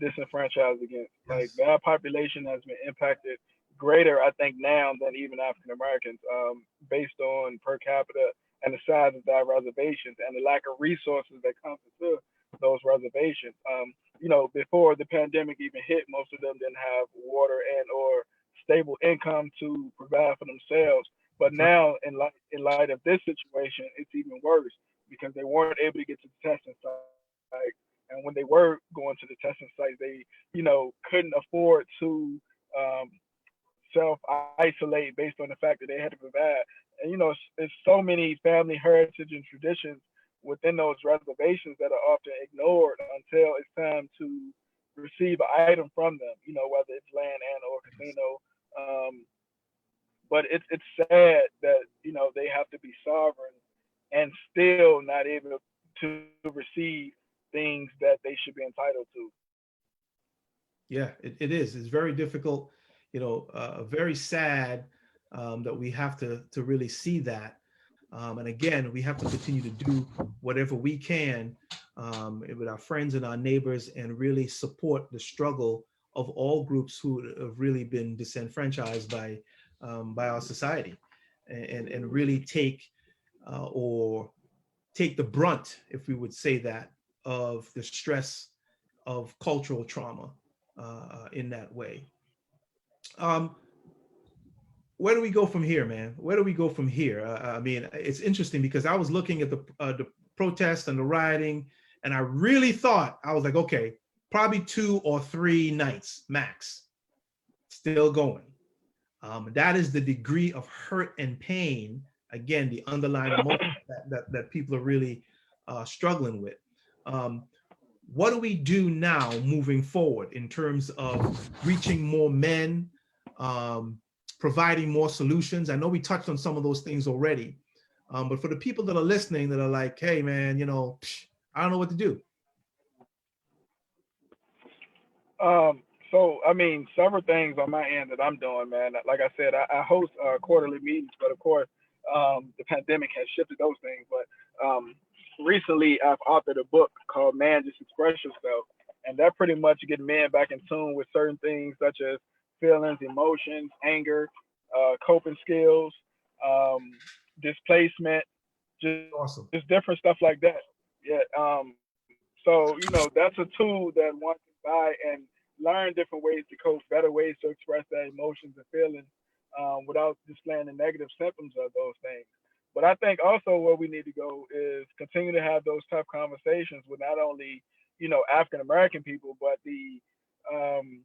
disenfranchised against. Yes. Like that population has been impacted greater, I think, now than even African Americans, based on per capita and the size of their reservations and the lack of resources that comes into those reservations. Before the pandemic even hit, most of them didn't have water and or stable income to provide for themselves. But now, in light of this situation, it's even worse because they weren't able to get to the testing site. And when they were going to the testing site, they, couldn't afford to self-isolate based on the fact that they had to provide. And, it's so many family heritage and traditions within those reservations that are often ignored until it's time to receive an item from them, whether it's land and or casino. But it's sad that, they have to be sovereign and still not able to receive things that they should be entitled to. Yeah, it is. It's very difficult, very sad that we have to really see that. And again, we have to continue to do whatever we can with our friends and our neighbors and really support the struggle of all groups who have really been disenfranchised by our society, and really take the brunt, if we would say that, of the stress of cultural trauma in that way. Where do we go from here, man? Where do we go from here? I mean, it's interesting because I was looking at the protests and the rioting, and I really thought, I was like, okay, probably 2 or 3 nights max, still going. That is the degree of hurt and pain, again, the underlying emotion that people are really struggling with. What do we do now moving forward in terms of reaching more men, providing more solutions? I know we touched on some of those things already, but for the people that are listening that are like, hey man, I don't know what to do. So, I mean, several things on my end that I'm doing, man. Like I said, I host quarterly meetings, but of course, the pandemic has shifted those things. But recently, I've authored a book called "Man, Just Express Yourself," and that pretty much get men back in tune with certain things such as feelings, emotions, anger, coping skills, um, displacement, just Awesome. just different stuff like that. Yeah. So that's a tool that one can buy and learn different ways to cope, better ways to express their emotions and feelings without displaying the negative symptoms of those things. But I think also where we need to go is continue to have those tough conversations with not only African American people, but the um,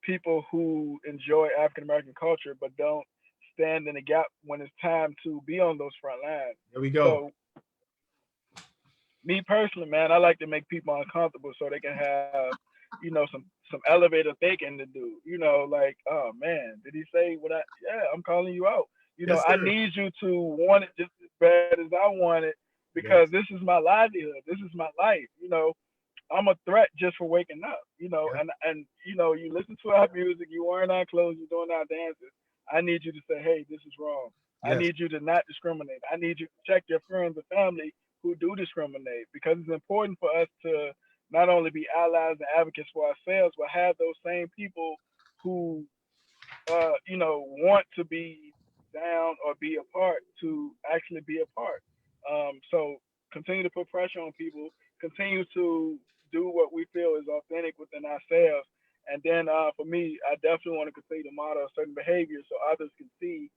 people who enjoy African American culture but don't stand in the gap when it's time to be on those front lines. There we go. So me personally, man, I like to make people uncomfortable so they can have, some elevator thinking to do. Like, oh man, did he say what I? Yeah, I'm calling you out. Yes, I sir. need you to want it just as bad as I want it Yes. because this is my livelihood. This is my life. I'm a threat just for waking up. Yeah. And you listen to our music, you wearing our clothes, you're doing our dances. I need you to say, hey, this is wrong. I Yes. need you to not discriminate. I need you to check your friends and family who do discriminate because it's important for us to not only be allies and advocates for ourselves, but have those same people who, want to be down or be a part to actually be a part. So continue to put pressure on people, continue to do what we feel is authentic within ourselves. And then for me, I definitely want to continue to model certain behaviors so others can see,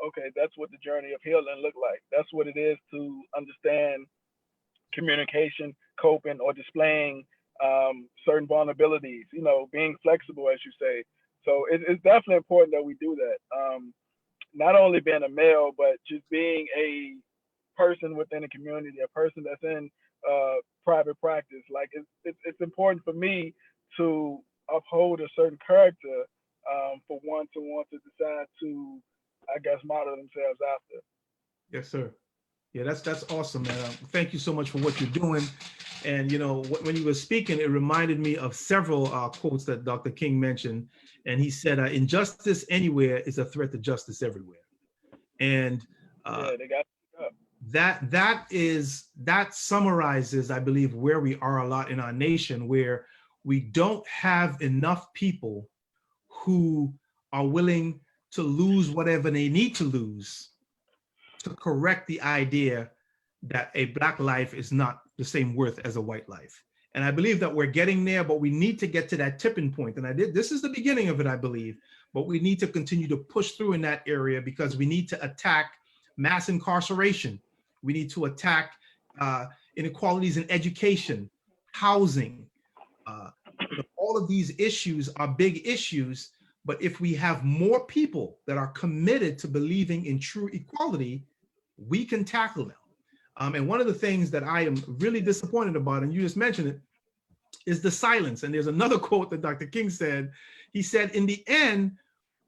okay, that's what the journey of healing look like. That's what it is to understand communication, coping, or displaying certain vulnerabilities. Being flexible, as you say. So it's definitely important that we do that. Not only being a male, but just being a person within a community, a person that's in private practice. Like it's important for me to uphold a certain character for one to want to decide to, I guess, model themselves after. Yes, sir. Yeah, that's awesome, man. Thank you so much for what you're doing. And when you were speaking, it reminded me of several quotes that Dr. King mentioned, and he said, "Injustice anywhere is a threat to justice everywhere." And uh, Yeah, they got up. that summarizes, I believe, where we are a lot in our nation, where we don't have enough people who are willing to lose whatever they need to lose to correct the idea that a Black life is not the same worth as a white life. And I believe that we're getting there, but we need to get to that tipping point. And this is the beginning of it, I believe, but we need to continue to push through in that area because we need to attack mass incarceration. We need to attack inequalities in education, housing. All of these issues are big issues, but if we have more people that are committed to believing in true equality, we can tackle them. And one of the things that I am really disappointed about, and you just mentioned it, is the silence. And there's another quote that Dr. King said. He said, "In the end,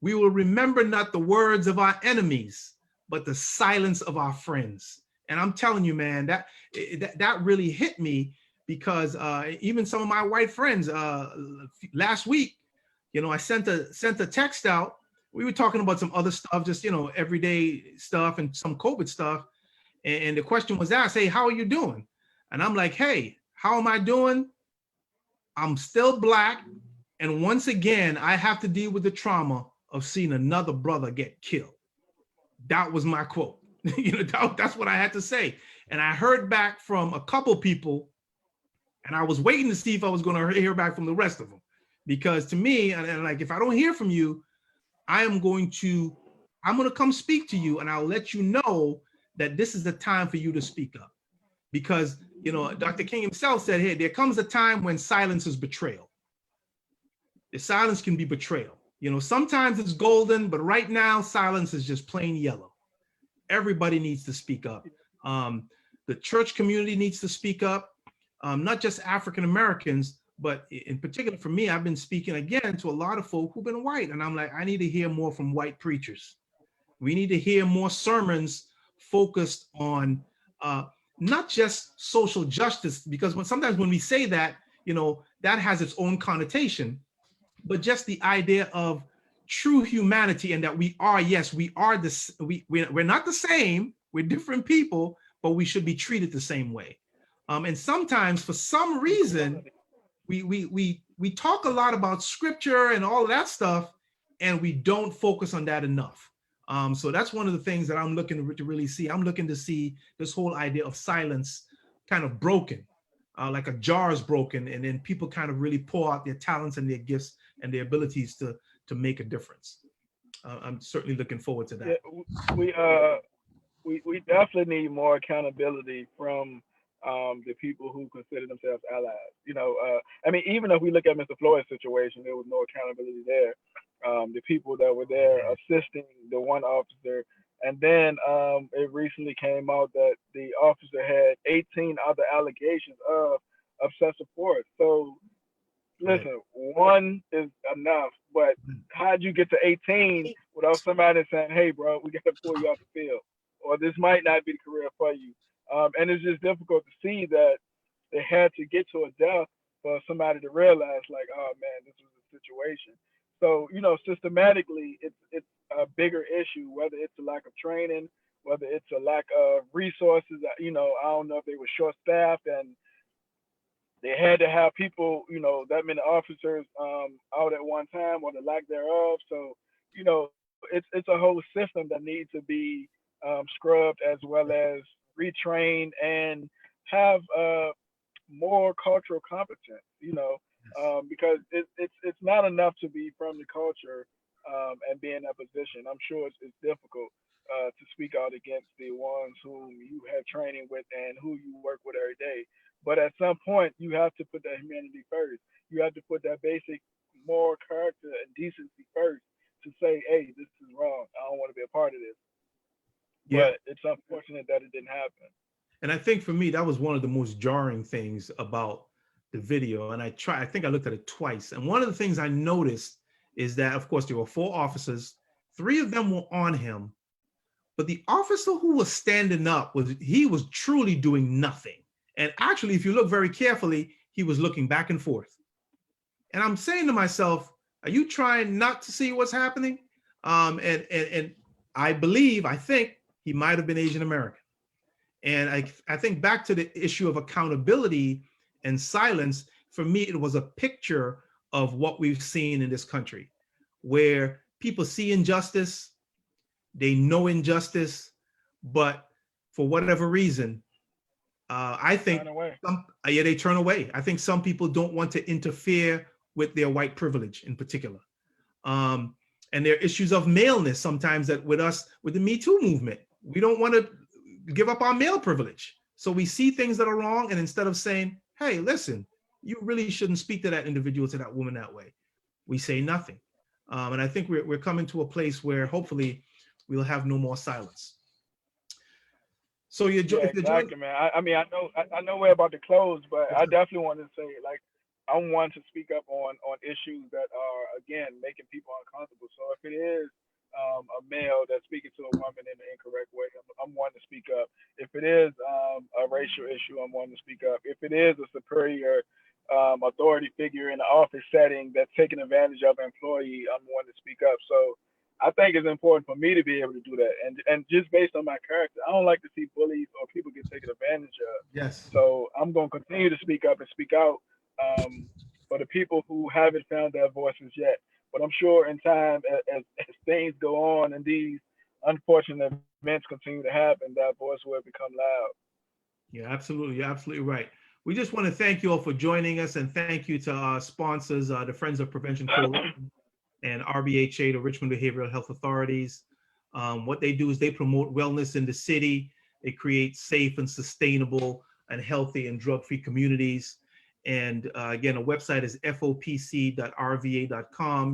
we will remember not the words of our enemies, but the silence of our friends." And I'm telling you, man, that really hit me because even some of my white friends last week, I sent a text out. We were talking about some other stuff, just everyday stuff and some COVID stuff. And the question was asked, "Hey, how are you doing?" And I'm like, "Hey, how am I doing? I'm still Black. And once again, I have to deal with the trauma of seeing another brother get killed." That was my quote. That's what I had to say. And I heard back from a couple people, and I was waiting to see if I was going to hear back from the rest of them. Because to me, and like, if I don't hear from you, I'm going to come speak to you, and I'll let you know that this is the time for you to speak up. Because, Dr. King himself said, "Hey, there comes a time when silence is betrayal." The silence can be betrayal. Sometimes it's golden, but right now, silence is just plain yellow. Everybody needs to speak up. The church community needs to speak up, not just African Americans, but in particular for me, I've been speaking again to a lot of folk who've been white. And I'm like, I need to hear more from white preachers. We need to hear more sermons focused on not just social justice, because sometimes when we say that, that has its own connotation. but just the idea of true humanity, and that we are, yes, we are this, we're not the same, we're different people, but we should be treated the same way. And sometimes, for some reason, we talk a lot about scripture and all of that stuff, and we don't focus on that enough. So that's one of the things that I'm looking to really see. I'm looking to see this whole idea of silence kind of broken, like a jar is broken, and then people kind of really pour out their talents and their gifts and their abilities to make a difference. I'm certainly looking forward to that. Yeah, we definitely need more accountability from the people who consider themselves allies. I mean, even if we look at Mr. Floyd's situation, there was no accountability there. The people that were there assisting the one officer, and then it recently came out that the officer had 18 other allegations of excessive force. So Right. listen, one is enough, but how'd you get to 18 without somebody saying, "Hey, bro, we got to pull you off the field," or "This might not be the career for you"? And it's just difficult to see that they had to get to a death for somebody to realize, like, "Oh man, this was a situation." So systematically, it's a bigger issue. Whether it's a lack of training, whether it's a lack of resources. I don't know if they were short staffed and they had to have people, that many officers out at one time, or the lack thereof. So, it's a whole system that needs to be scrubbed, as well as retrained, and have more cultural competence. Because it's not enough to be from the culture and be in that position. I'm sure it's difficult to speak out against the ones whom you have training with and who you work with every day. But at some point, you have to put that humanity first. You have to put that basic moral character and decency first to say, "Hey, this is wrong. I don't want to be a part of this." Yeah. But it's unfortunate that it didn't happen. And I think for me, that was one of the most jarring things about the video. And I think I looked at it twice. And one of the things I noticed is that, of course, there were 4 officers, 3 of them were on him, but the officer who was standing up was truly doing nothing. And actually, if you look very carefully, he was looking back and forth. And I'm saying to myself, are you trying not to see what's happening? And I think he might have been Asian American. And I think back to the issue of accountability and silence. For me, it was a picture of what we've seen in this country, where people see injustice, they know injustice, but for whatever reason, I think yeah, they turn away. I think some people don't want to interfere with their white privilege in particular. And there are issues of maleness sometimes that with the Me Too movement, we don't want to give up our male privilege. So we see things that are wrong, and instead of saying, "Hey, listen, you really shouldn't speak to that individual, to that woman that way," we say nothing. And I think we're coming to a place where hopefully we'll have no more silence. So Yeah, exactly, man. I mean, I know we're about to close, but I definitely want to say, like, I want to speak up on issues that are, again, making people uncomfortable. So if it is a male that's speaking to a woman in the incorrect way, I'm wanting to speak up. If it is a racial issue, I'm wanting to speak up. If it is a superior authority figure in the office setting that's taking advantage of an employee, I'm wanting to speak up. So I think it's important for me to be able to do that. And just based on my character, I don't like to see bullies or people get taken advantage of. Yes. So I'm going to continue to speak up and speak out for the people who haven't found their voices yet. But I'm sure in time, as things go on and these unfortunate events continue to happen, that voice will become loud. Yeah, absolutely. You're absolutely right. We just want to thank you all for joining us, and thank you to our sponsors, the Friends of Prevention Coalition and RBHA, the Richmond Behavioral Health Authorities. What they do is they promote wellness in the city. They create safe and sustainable and healthy and drug-free communities. And again, the website is fopc.rva.com.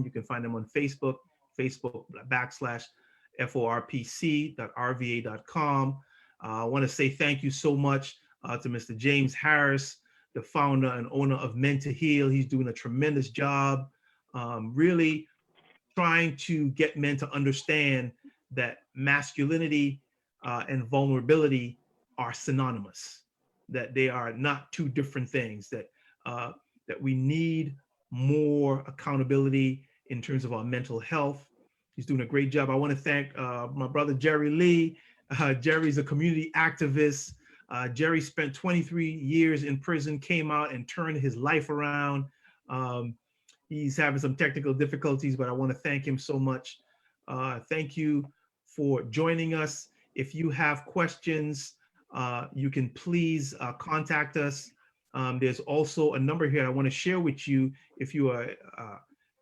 You can find them on Facebook /FORPC.rva.com. I want to say thank you so much to Mr. James Harris, the founder and owner of Men to Heal. He's doing a tremendous job, really trying to get men to understand that masculinity and vulnerability are synonymous, that they are not two different things, that we need more accountability in terms of our mental health. He's doing a great job. I want to thank my brother Jerry Lee. Jerry's a community activist. Jerry spent 23 years in prison, came out and turned his life around. He's having some technical difficulties, but I want to thank him so much. Thank you for joining us. If you have questions, you can please contact us. There's also a number here I want to share with you if you are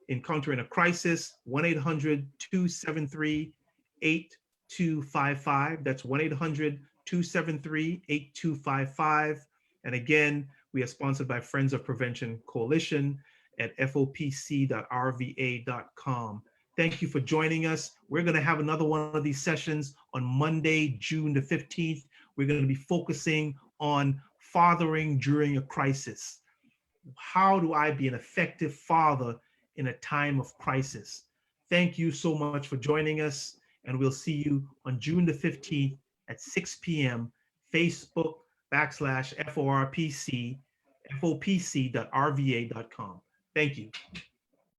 encountering a crisis, 1-800-273-8255. That's 1-800-273-8255. And again, we are sponsored by Friends of Prevention Coalition at fopc.rva.com. Thank you for joining us. We're going to have another one of these sessions on Monday, June the 15th. We're going to be focusing on fathering during a crisis. How do I be an effective father in a time of crisis? Thank you so much for joining us, and we'll see you on June the 15th at 6 p.m. Facebook.com/FORPC, FOPC.RVA.com. Thank you.